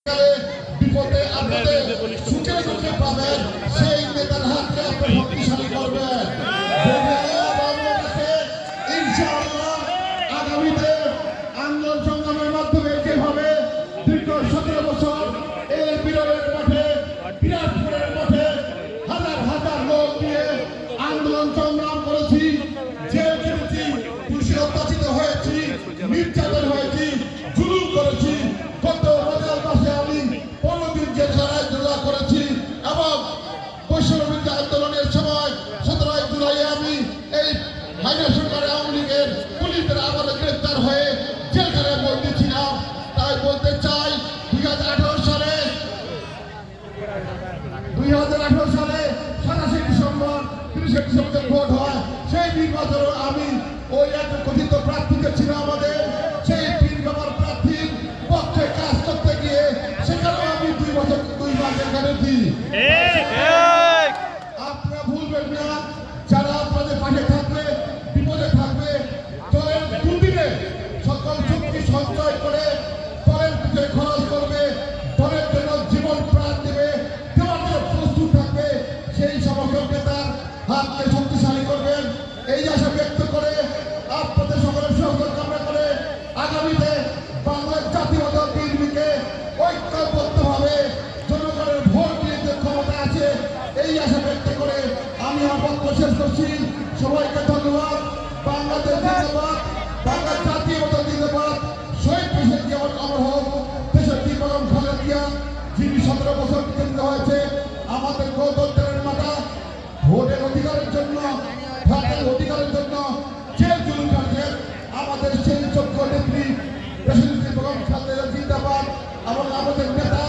বিপদে আপদে সুখে দুঃখে পাবেন সেই নেতার হাতকে আপনি শক্তিশালী করবেন। ইনশাআল্লাহ আগামীতে আন্দোলন সংগ্রামের মাধ্যমে যেভাবে দীর্ঘ 17 বছর এই বিরলের মাঠে বিরাটপুরের মাঠে হাজার হাজার লোক নিয়ে আন্দোলন সংগ্রাম করেছি, জেল খেটেছি, পুলিশের অত্যাচারিত হয়েছি, নির্যাতন হয়েছি, জুলুম করেছি। গত রোজার মাসে আমি 15 দিন জেলখানায় জেলা করেছি এবং বৈষম্যবিরোধী আন্দোলনের সময় 17 জুলাই আমি এই হাইনা সরকারের আওয়ামী লীগের পুলিশদের আবার গ্রেফতার হয়ে জেলখানায় বন্দী ছিলাম। তাই বলতে চাই 2018 সালে 27 ডিসেম্বর 30 ডিসেম্বর ভোট হয়, সেই নির্বাচনে আমি ওই এক কথিত প্রার্থীকে ছিল আমাদের সেই 3 নম্বর প্রার্থীর পক্ষে কাজ করতে গিয়ে সেখানেও আমি 2 বছর 2 মাস জেলখানায় দিই। আপনারা ভুলবেন না, যারা আপনাদের পাশে থাকবে, বিপদে থাকবে, দলের দুর্দিনে সকল শক্তি সঞ্চয় করে দলের পিছনে খরচ করবে, দলের জন্য জীবন প্রাণ দেবে, দেওয়ার জন্য প্রস্তুত থাকবে, সেই সমস্ত নেতার হাতকে শক্তিশালী করবেন। এই আশা ব্যক্ত করে আপনাদের সকলের সহযোগিতা কামনা করে আগামীতে বাংলার জাতীয়তা বিএনপিকে ঐক্যবদ্ধভাবে জনগণের ভোট দিয়ে যে ক্ষমতা আছে এই আশা ব্যক্ত করে আমি আমার বক্তব্য শেষ করছি। সবাইকে ধন্যবাদ। বাংলাদেশ জিন্দাবাদ, বাংলার জাতীয়তা জিন্দাবাদ। শহীদ প্রেসিডেন্ট যেমন অমর হোক, দেশের বেগম খালেদা জিয়া যিনি 17 বছর কেন্দ্র হয়েছে আমাদের গণতন্ত্রের মাতা, ভোটের অধিকারের জন্য, ভোটের অধিকারের জন্য জেল জুলুম কাটছেন আমাদের সেই যোগ্য নেত্রী প্রেসিডেন্ট বেগম খালেদা জিয়া জিন্দাবাদ এবং আমাদের নেতা